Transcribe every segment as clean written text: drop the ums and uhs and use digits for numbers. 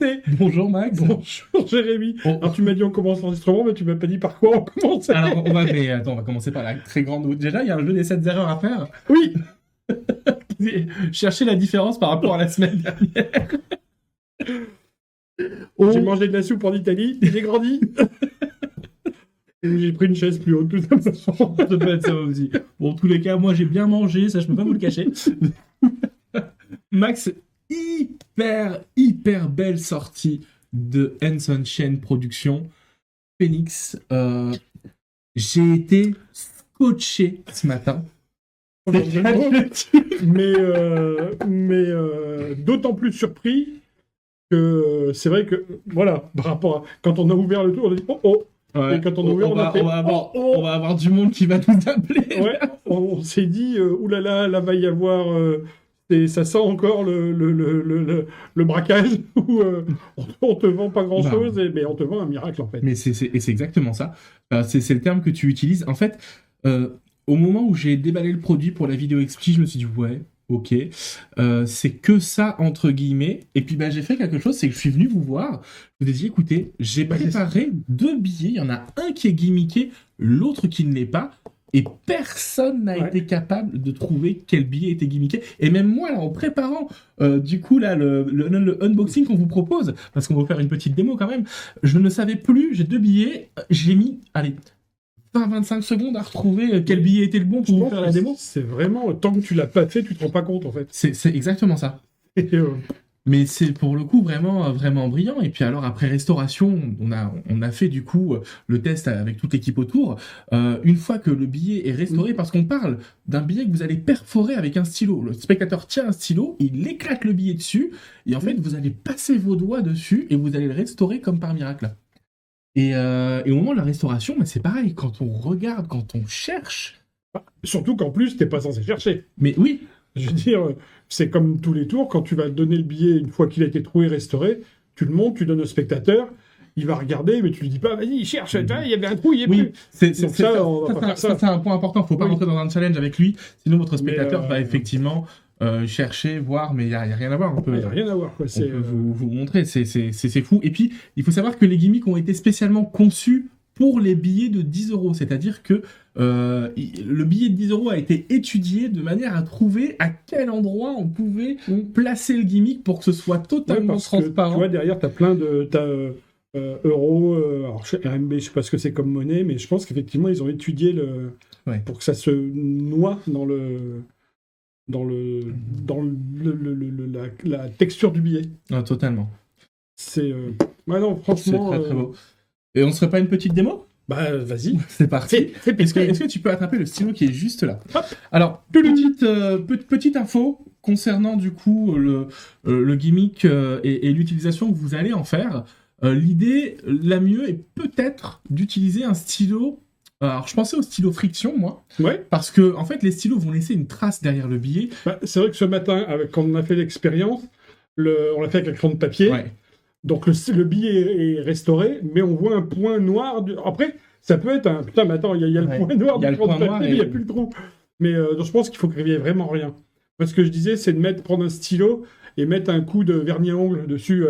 connecté. Bonjour Max. Bonjour Jérémy. Oh. Alors tu m'as dit on commence l'enregistrement, mais tu m'as pas dit par quoi on commence. Alors on va commencer par la très grande. Déjà, il y a un jeu des 7 erreurs à faire. Oui. Chercher la différence par rapport à la semaine dernière. J'ai mangé de la soupe en Italie, j'ai grandi. Et j'ai pris une chaise plus haute, tout simplement. Ça peut être ça aussi. Bon, en tous les cas, moi j'ai bien mangé, ça je peux pas vous le cacher. Max, hyper belle sortie de Hanson Chain Productions, Phoenix. J'ai été scotché ce matin. mais d'autant plus surpris que c'est vrai que, voilà, par rapport à quand on a ouvert le tour, on a dit oh. Ouais. Et quand on a ouvert, on va avoir du monde qui va nous appeler. Ouais, on s'est dit, oulala, là va y avoir... et ça sent encore le braquage où on te vend pas grand-chose, mais on te vend un miracle, en fait. Mais c'est exactement ça. C'est le terme que tu utilises. En fait, au moment où j'ai déballé le produit pour la vidéo expli, je me suis dit, ouais, ok, c'est que ça, entre guillemets. Et puis, j'ai fait quelque chose, c'est que je suis venu vous voir. Je vous ai dit, écoutez, j'ai préparé 2 billets. Il y en a un qui est gimmické, l'autre qui ne l'est pas. Et personne n'a été capable de trouver quel billet était gimmické. Et même moi, là, en préparant, du coup, là, le unboxing qu'on vous propose, parce qu'on va vous faire une petite démo quand même, je ne savais plus, j'ai 2 billets, j'ai mis, allez, 20-25 secondes à retrouver quel billet était le bon pour vous faire la démo. C'est vraiment, tant que tu l'as pas fait, tu te rends pas compte, en fait. C'est exactement ça. Mais c'est pour le coup vraiment brillant. Et puis alors après restauration, on a fait du coup le test avec toute l'équipe autour. Une fois que le billet est restauré, parce qu'on parle d'un billet que vous allez perforer avec un stylo. Le spectateur tient un stylo, il éclate le billet dessus, et en fait vous allez passer vos doigts dessus et vous allez le restaurer comme par miracle. Et au moment de la restauration, c'est pareil. Quand on regarde, quand on cherche, surtout qu'en plus t'es pas censé chercher. Mais oui. Je veux dire, c'est comme tous les tours, quand tu vas donner le billet une fois qu'il a été trouvé, restauré, tu le montes, tu donnes au spectateur, il va regarder, mais tu lui dis pas, vas-y, cherche, il y avait un trou, il est plus. Ça, c'est un point important, faut pas rentrer dans un challenge avec lui, sinon votre spectateur va effectivement chercher, voir, mais il n'y a rien à voir. Il n'y a rien à voir, quoi. On peut vous montrer, c'est fou. Et puis, il faut savoir que les gimmicks ont été spécialement conçus pour les billets de 10 €. C'est-à-dire que le billet de 10 € a été étudié de manière à trouver à quel endroit on pouvait placer le gimmick pour que ce soit totalement transparent. Tu vois, derrière, tu as plein de... euros, alors RMB, je sais pas ce que c'est comme monnaie, mais je pense qu'effectivement, ils ont étudié pour que ça se noie la texture du billet. Ah, totalement. C'est... non, franchement... C'est très beau. Et on se ferait pas une petite démo ? Vas-y. C'est parti. Est-ce que tu peux attraper le stylo qui est juste là ? Hop. Alors, petite info concernant du coup le gimmick et l'utilisation que vous allez en faire. L'idée la mieux est peut-être d'utiliser un stylo. Alors, je pensais au stylo friction, moi. Ouais. Parce que, en fait, les stylos vont laisser une trace derrière le billet. C'est vrai que ce matin, quand on a fait l'expérience, on l'a fait avec un crayon de papier. Ouais. Donc le billet est restauré, mais on voit un point noir. Après, ça peut être un... Putain, mais attends, il y a le point noir du crayon de papier, mais il n'y a plus le trou. Mais donc, je pense qu'il faut qu'il n'y ait vraiment rien. Moi, ce que je disais, c'est de prendre un stylo et mettre un coup de vernis à ongles dessus,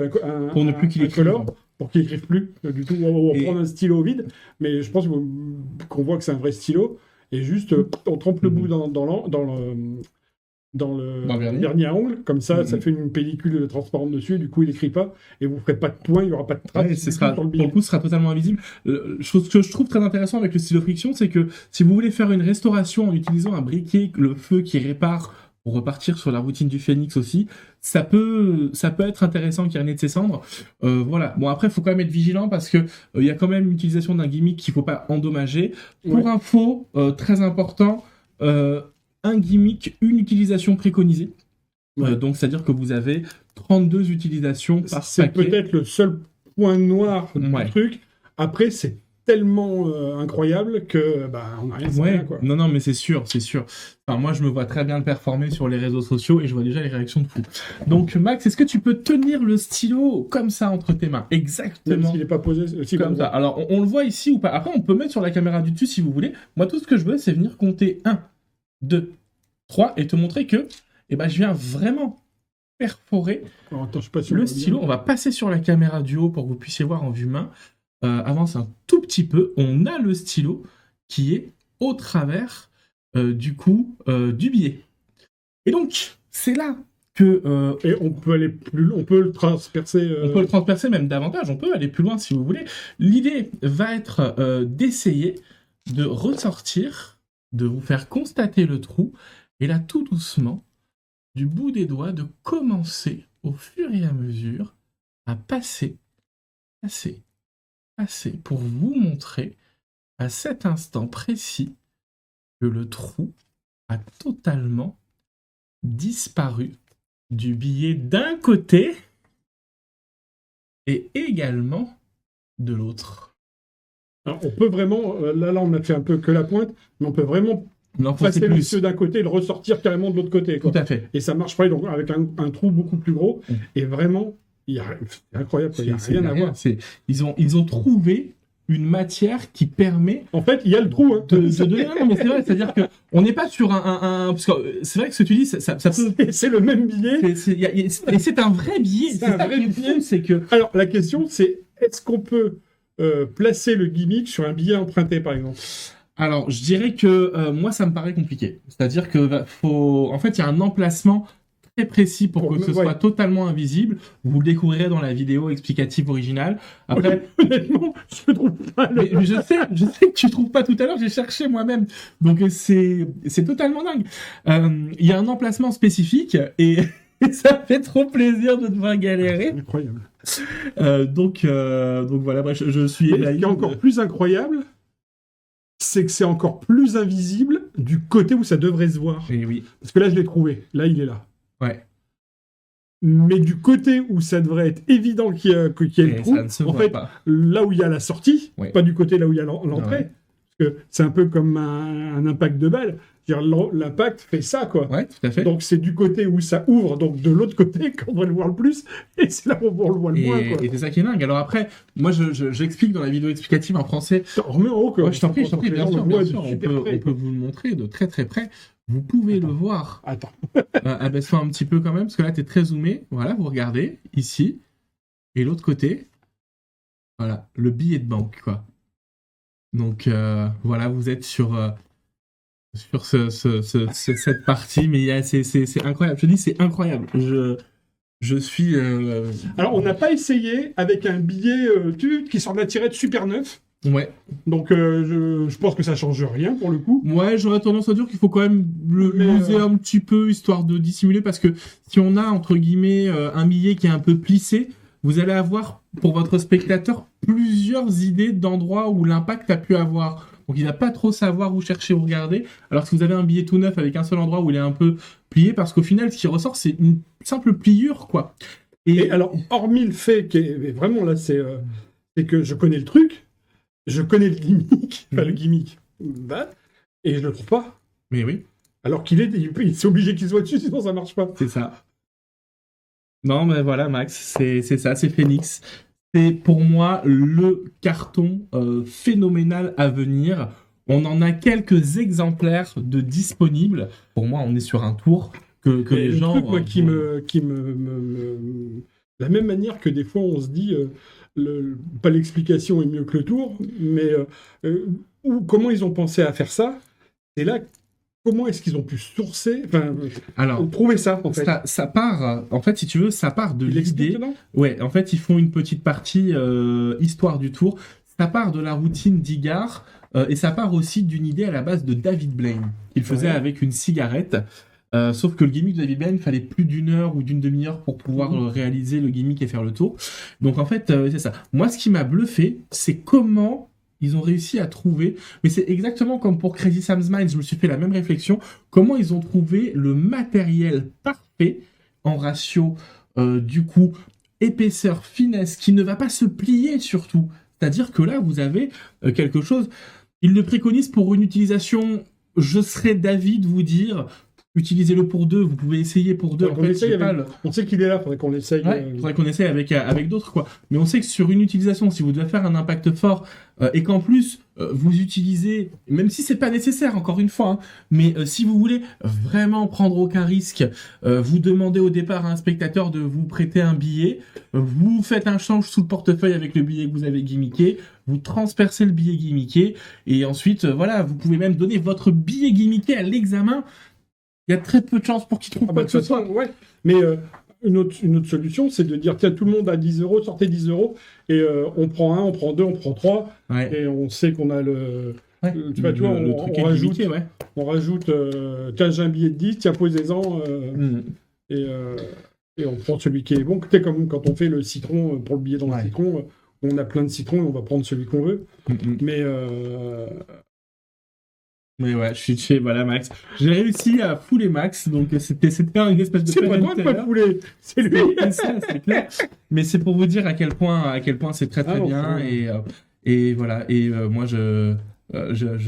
pour ne plus qu'il écrive. Pour qu'il n'écrive plus du tout. On prend un stylo vide, mais je pense qu'on voit que c'est un vrai stylo. Et juste, on trempe le bout dans le vernis à ongles, comme ça, ça fait une pellicule transparente dessus, du coup il n'écrit pas, et vous ne ferez pas de points, il n'y aura pas de traces. Pour le coup, ce sera totalement invisible. Ce que je trouve très intéressant avec le stylo friction, c'est que si vous voulez faire une restauration en utilisant un briquet, le feu qui répare, pour repartir sur la routine du Phoenix aussi, ça peut être intéressant qu'il y ait de ses cendres. Voilà. Bon, après, il faut quand même être vigilant parce que il y a quand même l'utilisation d'un gimmick qu'il ne faut pas endommager. Pour info, très important, un gimmick, une utilisation préconisée. Donc, c'est-à-dire que vous avez 32 utilisations par paquet. C'est peut-être le seul point noir du truc. Après, c'est tellement incroyable que on n'a rien sans rien, quoi. Non, mais c'est sûr. Enfin, moi, je me vois très bien le performer sur les réseaux sociaux et je vois déjà les réactions de fou. Donc, Max, est-ce que tu peux tenir le stylo comme ça entre tes mains ? Exactement. Même s'il n'est pas posé aussi comme ça. Alors, on le voit ici ou pas ? Après, on peut mettre sur la caméra du dessus si vous voulez. Moi, tout ce que je veux, c'est venir compter 1, 2, 3 et te montrer que je viens vraiment perforer Alors, attends, je sais pas si on le voit bien. stylo. On va passer sur la caméra du haut pour que vous puissiez voir en vue main. Avance un tout petit peu. On a le stylo qui est au travers du billet. Et donc, c'est là que... Et on peut aller on peut le transpercer. On peut le transpercer même davantage, on peut aller plus loin si vous voulez. L'idée va être d'essayer de ressortir, de vous faire constater le trou, et là tout doucement, du bout des doigts, de commencer au fur et à mesure à passer, pour vous montrer à cet instant précis que le trou a totalement disparu du billet d'un côté et également de l'autre. Alors, on peut vraiment, là on a fait un peu que la pointe, mais on peut vraiment passer le stylo d'un côté et le ressortir carrément de l'autre côté. Quoi. Tout à fait. Et ça marche pas, donc avec un trou beaucoup plus gros. Et vraiment, c'est incroyable, il n'y a rien à voir. Ils ont trouvé une matière qui permet... En fait, il y a le trou. Hein. Non, mais c'est vrai, c'est-à-dire qu'on n'est pas sur parce que c'est vrai que ce que tu dis, ça peut... C'est le même billet. Et c'est un vrai billet. C'est un vrai billet. C'est que... Alors, la question, c'est est-ce qu'on peut placer le gimmick sur un billet emprunté, par exemple? Alors, je dirais que moi, ça me paraît compliqué. C'est-à-dire que en fait, il y a un emplacement très précis pour que ce soit totalement invisible. Vous le découvrirez dans la vidéo explicative originale. Après, honnêtement, je ne trouve pas. Mais je sais que tu trouves pas tout à l'heure. J'ai cherché moi-même. Donc c'est totalement dingue. Il y a un emplacement spécifique et ça fait trop plaisir de devoir galérer. C'est incroyable. Donc voilà, bref, je suis ébahi. Ce qui est encore plus incroyable, c'est que c'est encore plus invisible du côté où ça devrait se voir. Et oui. Parce que là, je l'ai trouvé. Là, il est là. Ouais. Mais du côté où ça devrait être évident qu'il y a le trou, en fait, là où il y a la sortie, pas du côté là où il y a l'entrée, parce que c'est un peu comme un impact de balle. L'impact fait ça, quoi. Ouais, tout à fait. Donc c'est du côté où ça ouvre, donc de l'autre côté qu'on va le voir le plus, et c'est là où on le voit le moins, quoi. Et c'est ça qui est dingue. Alors après, moi j'explique dans la vidéo explicative en français. Remets en haut, quoi. Ouais, je t'en prie, bien sûr. On peut vous le montrer de très très près. Vous pouvez le voir. Attends. Abaisse-toi un petit peu quand même, parce que là, tu es très zoomé. Voilà, vous regardez, ici. Et l'autre côté, voilà, le billet de banque, quoi. Donc, voilà, vous êtes sur cette partie, mais c'est incroyable. Je te dis, c'est incroyable. Je suis... Alors, on n'a pas essayé avec un billet qui sort de la tirette super neuf. Ouais. Donc, je pense que ça change rien pour le coup. Ouais, j'aurais tendance à dire qu'il faut quand même l'user un petit peu, histoire de dissimuler, parce que si on a, entre guillemets, un billet qui est un peu plissé, vous allez avoir, pour votre spectateur, plusieurs idées d'endroits où l'impact a pu avoir. Donc, il va pas trop savoir où chercher ou regarder. Alors, si vous avez un billet tout neuf avec un seul endroit où il est un peu plié, parce qu'au final, ce qui ressort, c'est une simple pliure, quoi. Et alors, hormis le fait que, vraiment, là, c'est que je connais le truc, je connais le gimmick, enfin le gimmick, et je le trouve pas. Mais oui. Alors c'est obligé qu'il soit dessus, sinon ça marche pas. C'est ça. Non, mais voilà, Max, c'est ça, c'est Phoenix. C'est pour moi le carton phénoménal à venir. On en a quelques exemplaires de disponibles. Pour moi, on est sur un tour que les gens... Truc, moi, qui me... La même manière que des fois, on se dit... pas l'explication est mieux que le tour, mais comment ils ont pensé à faire ça? Et là, comment est-ce qu'ils ont pu sourcer, trouver ça, en fait? Ça part, en fait, si tu veux, ça part de l'idée. Ouais, en fait, ils font une petite partie histoire du tour. Ça part de la routine d'Igar et ça part aussi d'une idée à la base de David Blaine qu'il faisait avec une cigarette. Sauf que le gimmick de David Blaine, il fallait plus d'une heure ou d'une demi-heure pour pouvoir réaliser le gimmick et faire le tour. Donc en fait, c'est ça. Moi, ce qui m'a bluffé, c'est comment ils ont réussi à trouver... Mais c'est exactement comme pour Crazy Sam's Mind, je me suis fait la même réflexion. Comment ils ont trouvé le matériel parfait en ratio, du coup, épaisseur, finesse, qui ne va pas se plier surtout. C'est-à-dire que là, vous avez quelque chose... Ils le préconisent pour une utilisation... Je serais d'avis de vous dire... Utilisez-le pour deux, vous pouvez essayer pour deux. En fait, on sait qu'il est là, faudrait qu'on l'essaye. Ouais, faudrait qu'on essaye avec d'autres, quoi. Mais on sait que sur une utilisation, si vous devez faire un impact fort, et qu'en plus, vous utilisez, même si c'est pas nécessaire, encore une fois, hein, mais si vous voulez vraiment prendre aucun risque, vous demandez au départ à un spectateur de vous prêter un billet, vous faites un change sous le portefeuille avec le billet que vous avez gimmické, vous transpercez le billet gimmické, et ensuite, voilà, vous pouvez même donner votre billet gimmické à l'examen. Il y a très peu de chances pour qu'il trouve pas de toute façon, ouais. Mais une autre solution, c'est de dire, tiens, tout le monde a 10 euros, sortez 10 euros, et on prend 1, on prend 2, on prend 3, et on sait qu'on a le... Ouais. Tu vois, on rajoute, limité, ouais. On rajoute, tiens, j'ai un billet de 10, tiens, posez-en, et on prend celui qui est bon. C'est comme quand on fait le citron, pour le billet dans le citron, on a plein de citrons, et on va prendre celui qu'on veut. Mais ouais, voilà, Max. J'ai réussi à fouler Max, donc c'était une espèce de... C'est pas toi de pas fouler, c'est lui. C'est clair. Mais c'est pour vous dire à quel point c'est très bien, et voilà. Et moi, je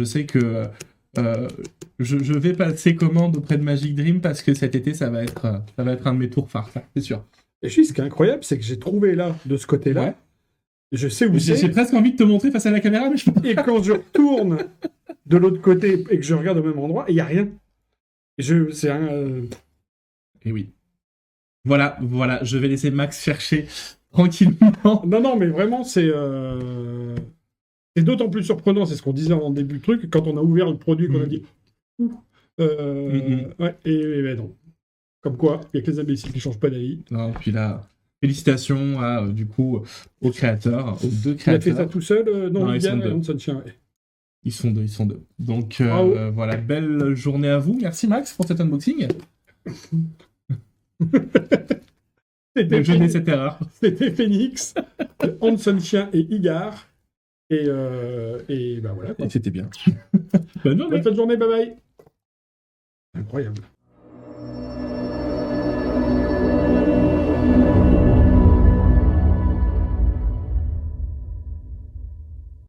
sais que je vais passer commande auprès de Magic Dream parce que cet été, ça va être un de mes tours phares, ça, c'est sûr. Et ce qui est incroyable, c'est que j'ai trouvé là, de ce côté-là, je sais où c'est. J'ai presque envie de te montrer face à la caméra, mais je peux pas. Et quand je retourne de l'autre côté et que je regarde au même endroit, il n'y a rien. C'est un... Et oui. Voilà, je vais laisser Max chercher tranquillement. Non, mais vraiment, c'est d'autant plus surprenant, c'est ce qu'on disait en début de truc, quand on a ouvert le produit, qu'on a dit... Ouais, et non. Comme quoi, il y a que les imbéciles qui ne changent pas d'avis. Non, puis là... Félicitations du coup aux créateurs, aux deux créateurs. Il a fait ça tout seul Non, ils sont deux. Ils sont deux. Donc voilà, belle journée à vous. Merci Max pour cet unboxing. Cette erreur. C'était Phoenix, Hanson-Chien et Igar. Et ben voilà. Et c'était bien. Bonne fin de journée, bye bye. Incroyable.